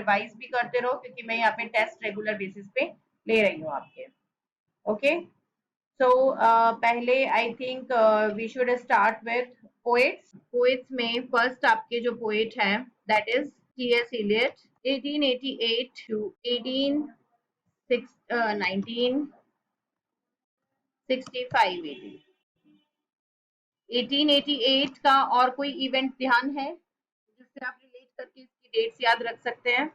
Revise भी करते रहो, क्योंकि मैं यहाँ पे टेस्ट रेगुलर बेसिस पे ले रही हूँ आपके। ओके, सो पहले I think we should start with poets. Poets में फर्स्ट आपके जो पोएट हैं that is TS Eliot, 1888 to 1965 1888 का और कोई इवेंट ध्यान है जिससे आप रिलेट करके इसकी डेट्स याद रख सकते हैं?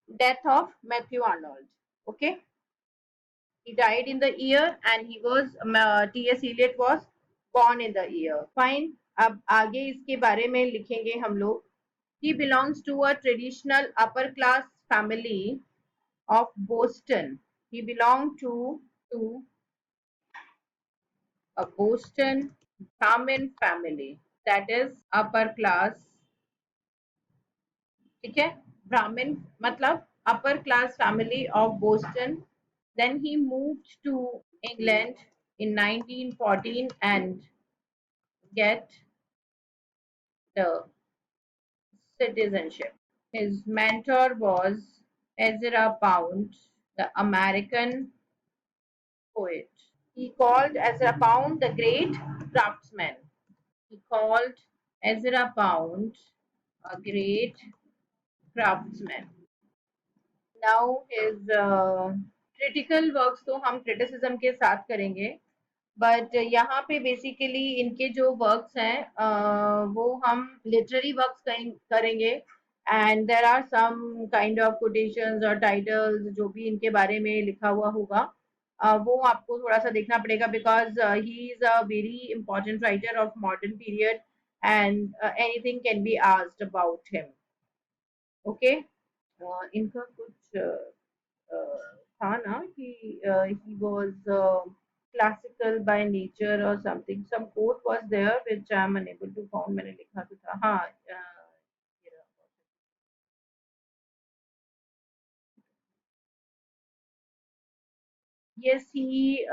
Death of Matthew Arnold. Okay, he died in the year and he was T.S. Eliot was born in the year. Fine. अब आगे इसके बारे में लिखेंगे हम लोग. He belongs to a traditional upper class family of Boston. He belonged to a Boston Brahmin family, that is upper class. ठीक है, Brahmin मतलब upper class family of Boston. Then he moved to England in 1914 and get the citizenship. His mentor was Ezra Pound, the American poet. He called Ezra Pound the great craftsman. He called Ezra Pound a great craftsman. Now his critical works तो हम criticism के साथ करेंगे, but यहाँ पे basically इनके जो works हैं वो हम लिटरेरी वर्क्स करेंगे, and there are some kind of quotations और टाइटल्स जो भी इनके बारे में लिखा हुआ होगा, वो आपको थोड़ा सा देखना पड़ेगा, because he is a very important writer of modern period and anything can be asked about him. Okay, इनका कुछ था ना कि he was classical by nature or something. Some quote was there which I am unable to found. मैंने लिखा तो था, हाँ. Yes, he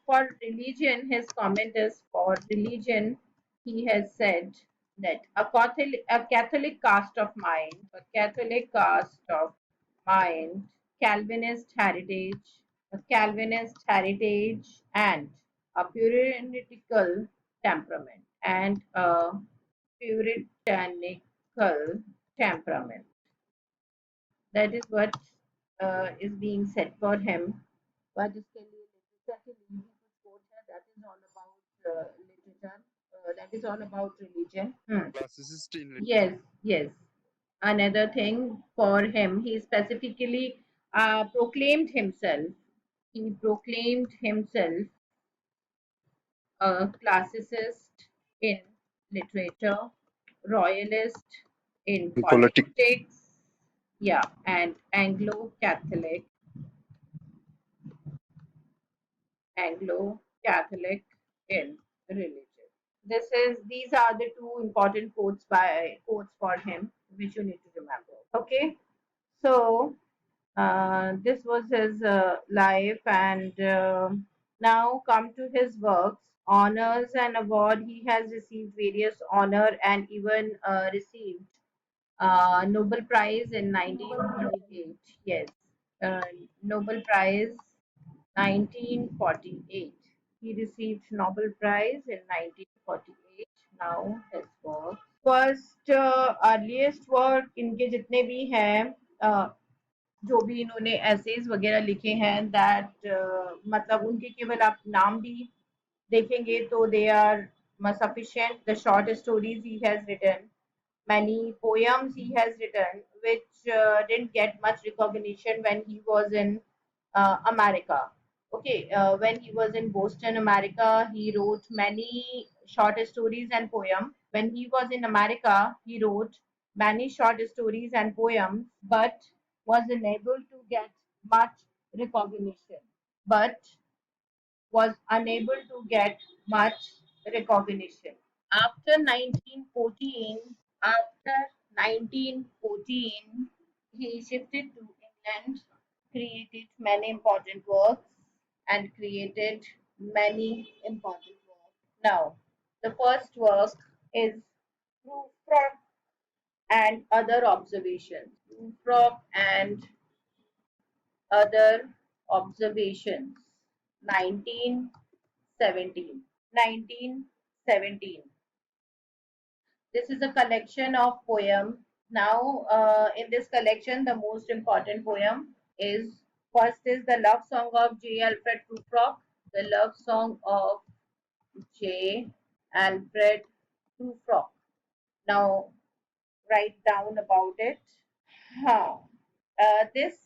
for religion, his comment is for religion. He has said that a Catholic cast of mind, a Catholic cast of mind, Calvinist heritage, a Calvinist heritage, and a puritanical temperament, and a puritanical temperament. That is what is being said for him. But इसके लिए literature के लिए भी कुछ quote है, that is all about literature. That is all about religion. Classicist in literature. Yes, yes. Another thing for him, he specifically proclaimed himself. He proclaimed himself a classicist in literature, royalist in politics, yeah, and Anglo-Catholic in religion. These are the two important quotes for him, which you need to remember. Okay, so this was his life, and now come to his works, honors and award. He has received various honor and even received Nobel Prize in 1948. Yes, uh, Nobel Prize 1948. He received Nobel Prize in 1948. Now his work. First earliest work इनके जितने भी हैं, जो भी इन्होंने essays वगैरह लिखे हैं, दैट मतलब उनके केवल आप नाम भी देखेंगे तो they are sufficient. The short stories he has written, many poems he has written, which didn't get much recognition when he was in America. Okay, when he was in Boston, America, he wrote many short stories and poems. When he was in America, he wrote many short stories and poems, but was unable to get much recognition. But was unable to get much recognition. After 1914, after 1914, he shifted to England, created many important works, and created many important works. Now, the first work is Prufrock, and other observations. Prufrock and other observations. 1917. 1917. This is a collection of poems. Now, in this collection, the most important poem is first is the love song of J. Alfred Prufrock, the love song of J. Alfred Prufrock. Now, write down about it. Huh. This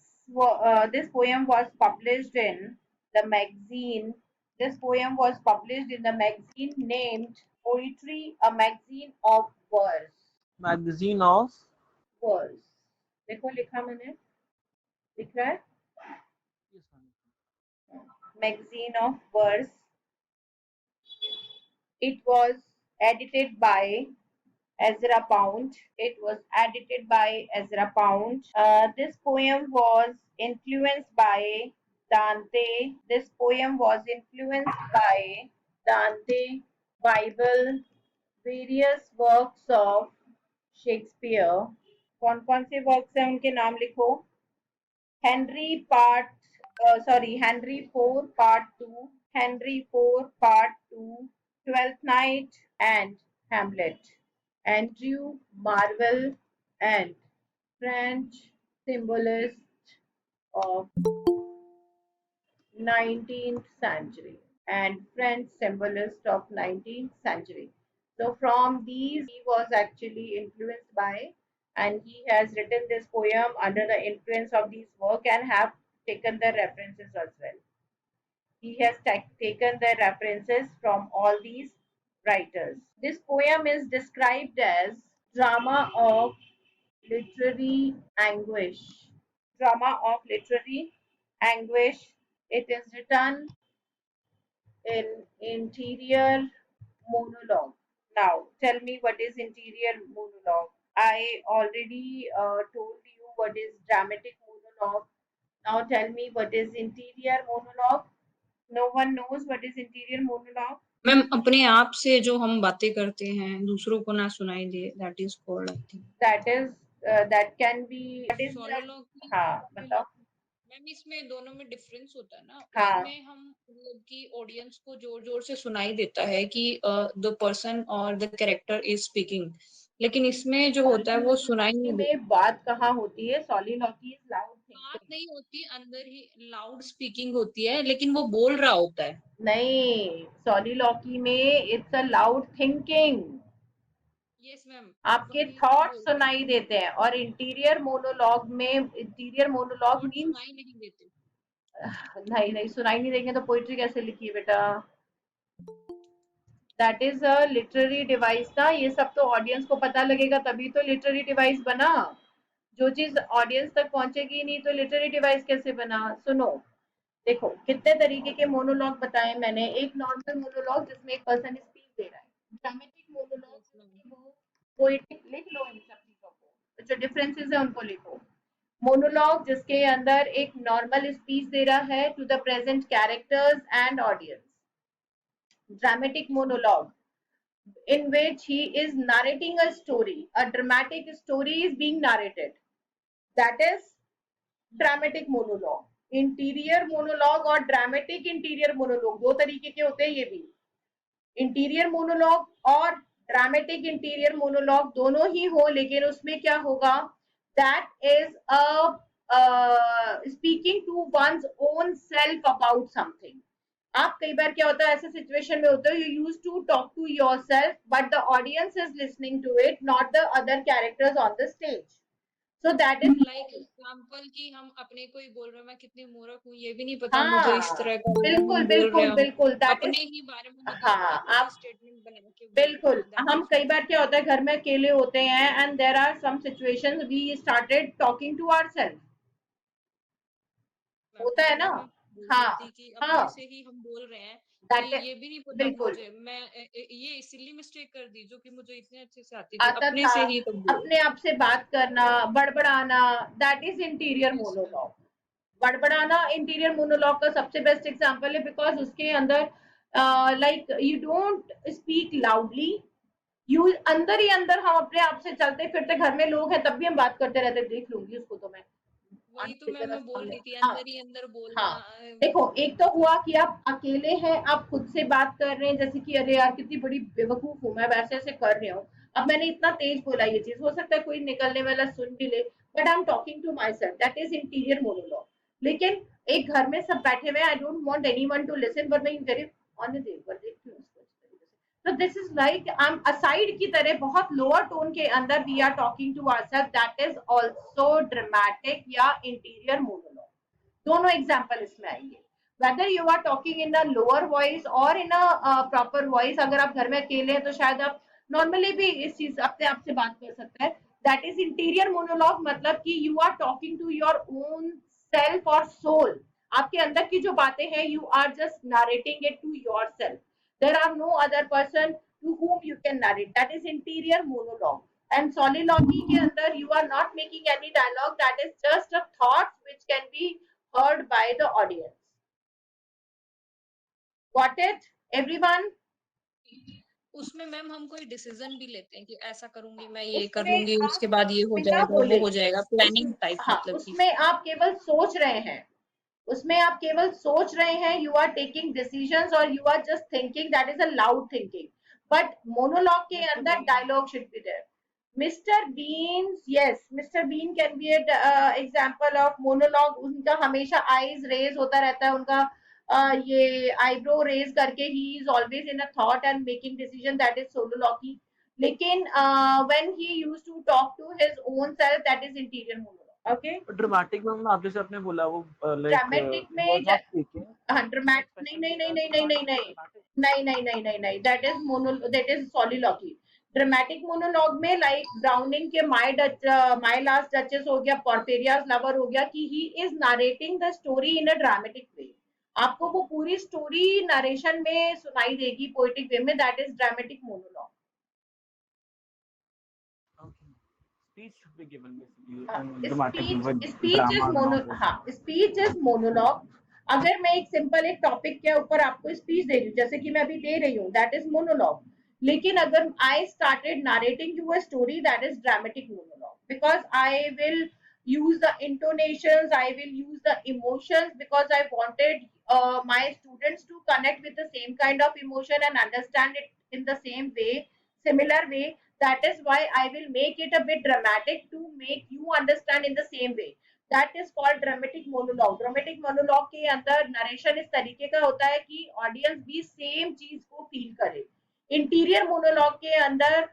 poem was published in the magazine. This poem was published in the magazine named Poetry, a magazine of verse. Magazine of Verse. देखो लिखा मैंने लिख रहा है magazine of verse. It was edited by Ezra Pound. It was edited by Ezra Pound. This poem was influenced by Dante. This poem was influenced by Dante, Bible, various works of Shakespeare. कौन कौन से works हैं उनके नाम लिखो. Henry part, Henry 4 part 2, Henry 4 part 2, Twelfth Night and Hamlet. Andrew Marvell and French symbolist of 19th century and French symbolist of 19th century. So from these he was actually influenced by, and he has written this poem under the influence of these work and have taken the references as well. He has taken the references from all these writers. This poem is described as drama of literary anguish. Drama of literary anguish. It is written in interior monologue. Now, tell me what is interior monologue. I already told you what is dramatic monologue. Now, tell me what is interior monologue. No one knows what is interior monologue. Ma'am अपने आप से जो हम बातें करते हैं दूसरों को ना सुनाई दे that is called I think That can be what is that? Soliloquy हाँ बताओ. मैम इसमें दोनों में डिफरेंस होता है ना. हाँ. उसमें हम मतलब कि ऑडियंस को जोर जोर से सुनाई देता है कि द पर्सन और द कैरेक्टर इज स्पीकिंग, लेकिन इसमें जो होता है वो सुनाई नहीं देता. बात कहाँ होती है? सोलिलॉकी इज लाउड बात नहीं होती, अंदर ही लाउड स्पीकिंग होती है, लेकिन वो बोल रहा होता है. नहीं, सोलिलॉकी में it's a loud thinking. Yes ma'am. आपके थॉट्स सुनाई देते हैं. और इंटीरियर मोनोलॉग मीन्स सुनाई नहीं देते. नहीं नहीं सुनाई नहीं देंगे तो पोइट्री कैसे लिखी बेटा? That is a literary device ना. ये सब तो ऑडियंस को पता लगेगा तभी तो लिटरेरी डिवाइस बना. जो चीज ऑडियंस तक पहुंचेगी नहीं तो लिटरेरी डिवाइस कैसे बना? सुनो, देखो कितने तरीके के मोनोलॉग बताए मैंने. एक नॉर्मल मोनोलॉग जिसमें एक पर्सन स्पीच दे रहा है. ड्रामेटिक मोनोलॉग वो पोएटिक. लिख लो इन सब चीजों को, जो डिफरेंसेस है उनको लिखो. मोनोलॉग जिसके अंदर एक नॉर्मल स्पीच दे रहा है to the present characters and audience. Dramatic monologue in which he is narrating a story. A dramatic story is being narrated. That is dramatic monologue. Interior monologue और ड्रामेटिक इंटीरियर मोनोलॉग दो तरीके के होते हैं. ये भी इंटीरियर मोनोलॉग और dramatic interior monologue दोनों ही हो, लेकिन उसमें क्या होगा? That is a speaking to one's own self about something. आप कई बार क्या होता है ऐसे सिचुएशन में होते हो, you use to talk to your self but the audience is listening to it, not the other characters on the stage. So that is like example कि हम अपने को ही बोल रहे हैं मैं कितनी मूर्ख हूँ, ये भी नहीं पता हाँ, मुझे इस तरह का बिल्कुल हम बोल रहे बिल्कुल हैं बिल्कुल. दैट अपने इज ही बारे में मतलब हाँ. खुद ही आप स्टेटमेंट बना के बोल रहे बिल्कुल. हैं. दैट हम इज कई बार क्या होता है घर में अकेले होते हैं and there are some situations we started talking to ourselves. Ma'am होता है वही ना. मैं बोल रही हाँ थी कि हाँ. अपने से ही हम बोल रहे हैं कि दैट ये भी नहीं पता बिल्कुल मुझे, मैं ये सिली मिस्टेक कर दी जो कि मुझे इतने अच्छे से आती थी, आता अपने था. से ही तब बोले. अपने आप से बात करना, बड़बड़ाना, that is interior yes ma'am. Monologue. बड़बड़ाना इंटीरियर मोनोलॉग का सबसे बेस्ट एग्जांपल है बिकॉज उसके अंदर like you don't speak loudly, you अंदर ही अंदर हम अपने आप से चलते फिरते, घर में लोग हैं तब भी हम बात करते रहते, देख लूंगी उसको तो मैं वही आंटी तो की तरह मैं बोल सामने। रही थी, हाँ अंदर ही अंदर बोलना। हाँ, देखो एक तो हुआ कि आप अकेले हैं, आप खुद से बात कर रहे हैं, जैसे कि अरे यार कितनी बड़ी बेवकूफ हूँ मैं, वैसे ऐसे कर रही हूँ। अब मैंने इतना तेज बोला ये चीज, हो सकता है कोई निकलने वाला सुन भी ले, but I am talking to my self, that is interior monologue. लेकिन एक घर में सब बैठे हुए, I don't want anyone to listen, but मैं वेरी ऑनेस्ट देखती हूँ उसको इस तरीके से। तो this is like I am aside की तरह, बहुत लोअर टोन के अंदर we are talking to ourselves, that is also dramatic या इंटीरियर मोनोलॉग। दोनों एग्जाम्पल इसमें आएंगे, whether you are talking in a lower voice और इन अ प्रॉपर वॉइस। अगर आप घर में अकेले हैं तो शायद आप नॉर्मली भी इस चीज अपने आप से बात कर सकते हैं। दैट इज इंटीरियर मोनोलॉग, मतलब कि you are talking to your own self और सोल। आपके अंदर की जो बातें हैं, you are just narrating it to your self, there are no other person to whom you can narrate, that is interior monologue. And soliloquy के अंदर you are not making any dialogue, that is just a thoughts which can be heard by the audience. Got it everyone? उसमें ma'am हम कोई decision भी लेते हैं कि ऐसा करूंगी, मैं ये कर उसमें लूंगी, आप उसके बाद ये हो बिना जाएगा, वो बोले, हो जाएगा, उस प्लानिंग टाइप हाँ मतलब कि। उसमें आप केवल सोच रहे हैं, उसमें आप केवल सोच रहे हैं, यू आर टेकिंग डिसीजंस और you are just thinking, that is a loud thinking. But monologue के मिस्टर अंदर Bean. Dialogue should be there. Mister Beans, yes mister Bean can be example of monologue. उनका हमेशा eyes raise होता रहता है, उनका ये आईब्रो रेज करके, he is always in a thought and making decision, that is soliloquy. लेकिन when he used to talk to his own self, that is interior monologue. Okay, dramatic में आप जैसे आपने बोला वो लाइक ड्रामेटिक ही वाज में not speaking, हाँ उसने ड्रामेट नहीं एक्सप्रेशन नहीं दे नहीं रहा नहीं था, नहीं दैट नहीं इज नहीं ड्रामेटिक। नहीं नहीं नहीं नहीं नहीं, that is mono, that is soliloquy. Dramatic monologue में लाइक ब्राउनिंग के माय लास्ट डचेस हो गया, पॉर्फेरियाज लवर हो गया, कि he is narrating the story in a dramatic way. आपको वो पूरी स्टोरी नरेशन में सुनाई देगी पोएटिक वे में, that is dramatic monologue. Okay, speech should be given basically हाँ, in dramatic speech with speech is drama and mono, all this. हाँ speech is monologue. अगर मैं एक सिंपल एक टॉपिक के ऊपर आपको स्पीच दे रही हूँ, जैसे कि मैं अभी दे रही हूँ, दैट इज मोनोलॉग। लेकिन अगर I started narrating you a story, that is dramatic monologue, because I will use the intonations, I will use the emotions, because I wanted my students to connect with the same kind of emotion and understand it in the same way, similar way. That is why I will make it a bit dramatic to make you understand in the same way. That is called dramatic monologue. Dramatic monologue के अंदर narration इस तरीके का होता है कि audience भी same चीज को फील करे। इंटीरियर मोनोलॉग के अंदर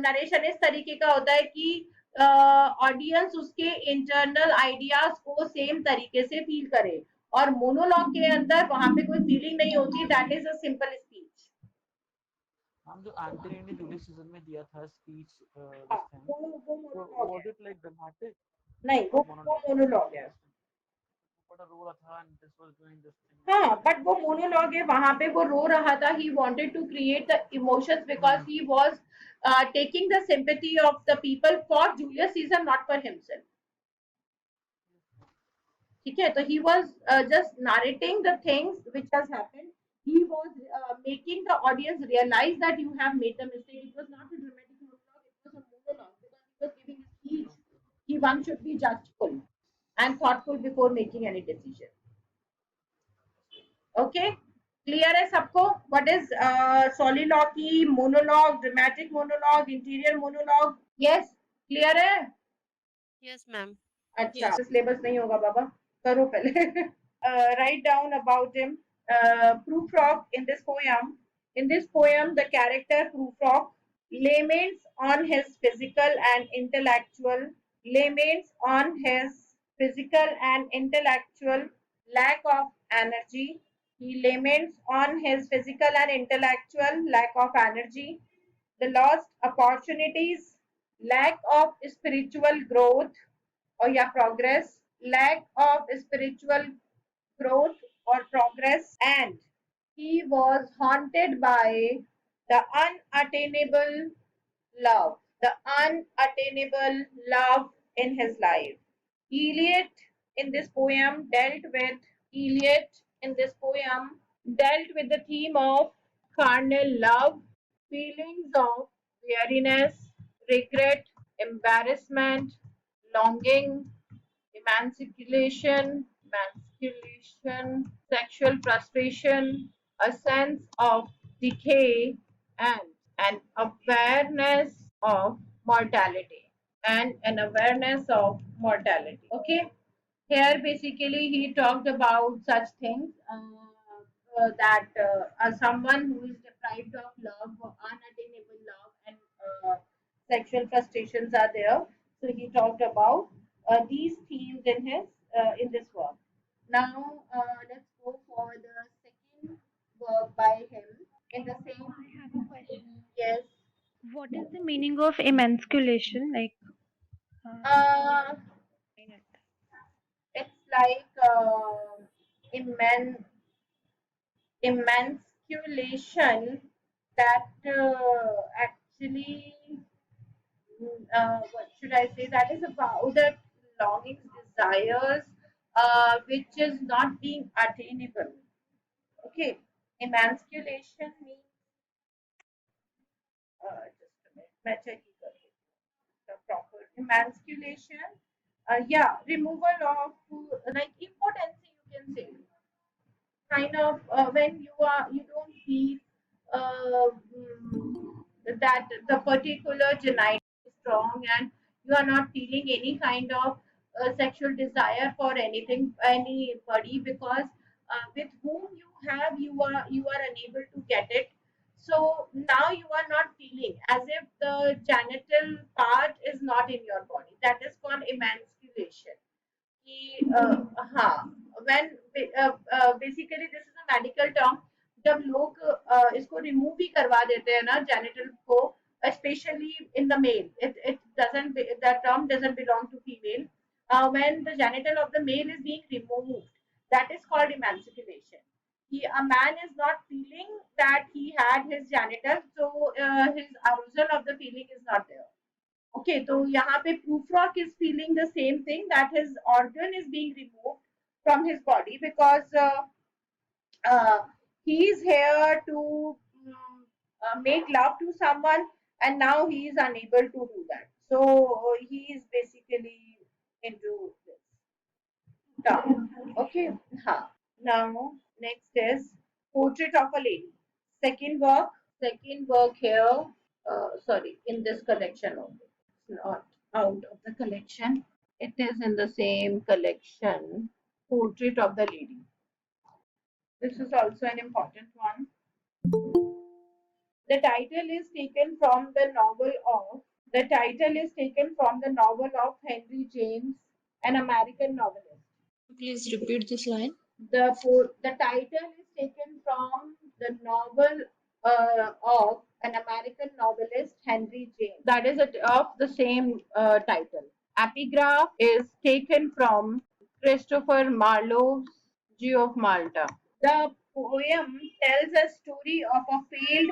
नरेशन इस तरीके का होता है कि ऑडियंस उसके इंटरनल आइडियाज को सेम तरीके से फील करे, और मोनोलॉग के अंदर वहां पे कोई फीलिंग नहीं होती, that is a simple speech. हम जो एंथनी ने जूलियस सीजन में दिया था स्पीच हाँ, दिस टाइम, वो तो मोनोलॉग है। वाज इट लाइक ड्रामेटिक नहीं, और वो मोनोलॉग? मोनोलॉग है। बड़ा रो रहा था and this was doing this हाँ, थिंग। बट वो मोनोलॉग है, वहां पे वो रो रहा था, he wanted to create the emotions because he was taking the sympathy of the people for Julius Caesar, not for himself. ठीक है, तो he was just narrating the things which has happened, he was making the audience realize that you have made the mistake. It was not a dramatic monologue, it was a monologue, because he was giving a speech. He one should be judgeful and thoughtful before making any decision. Okay, clear है सबको? What is soliloquy, monologue, dramatic monologue, interior monologue? Yes, clear है? Yes, ma'am. अच्छा, yes. Syllabus नहीं होगा बाबा, करो पहले। Write down about him. Prufrock in this poem. In this poem, the character Prufrock laments on his physical and intellectual, laments on his physical and intellectual lack of energy. He laments on his physical and intellectual lack of energy, the lost opportunities, lack of spiritual growth or yeah, progress, lack of spiritual growth or progress, and he was haunted by the unattainable the unattainable love in his life. Eliot in this poem dealt with Eliot in this poem dealt with the theme of carnal love, feelings of weariness, regret, embarrassment, longing, emancipation, sexual frustration, a sense of decay, and an awareness of mortality. Okay, here basically he talked about such things that someone who is deprived of love, or unattainable love, and sexual frustrations are there. So he talked about these themes in this work. Now let's go for the second work by him in the same. I have a question. Yes. What is the meaning of emasculation? Like, how would Uh, you define it? it's like immense emasculation that actually, what should I say? That is about the longings, desires, which is not being attainable. Okay, emasculation means just a minute. मैं check ही कर लेती हूँ the proper emasculation. Yeah, removal of like impotency, you can say, kind of when you don't feel that the particular genital is strong, and you are not feeling any kind of sexual desire for anybody, because with whom you are unable to get it. So now you are not feeling as if the genital part is not in your body. That is called emasculation. कि हाँ when basically this is a medical term, जब लोग इसको remove भी करवा देते हैं ना जेनिटल को, especially in the male, it doesn't that term doesn't belong to female. When the genital of the male is being removed, that is called emancipation. A man is not feeling that he had his genital, so his arousal of the feeling is not there. Okay, so यहाँ पे Prufrock is feeling the same thing, that his organ is being removed from his body because uh, he is here to make love to someone, and now he is unable to do that. So he is basically into this term. Okay, ha. Now next is Portrait of a Lady. Second work. Second work here. Sorry, in this collection only. It's not out of the collection. It is in the same collection. Portrait of the Lady. This is also an important one. The title is taken from the novel of Henry James, an American novelist. Please repeat this line. The title is taken from the novel of an American novelist, Henry James. That is of the same title. Epigraph is taken from Christopher Marlowe's Jew of Malta. The poem tells a story of a failed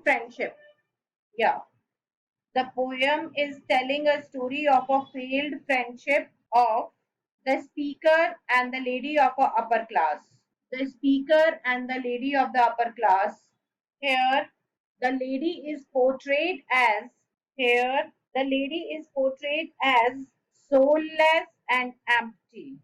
friendship. Yeah. The poem is telling a story of a failed friendship of the speaker and the lady of a upper class. The speaker and the lady of the upper class. Here, the lady is portrayed as the lady is portrayed as soulless and empty.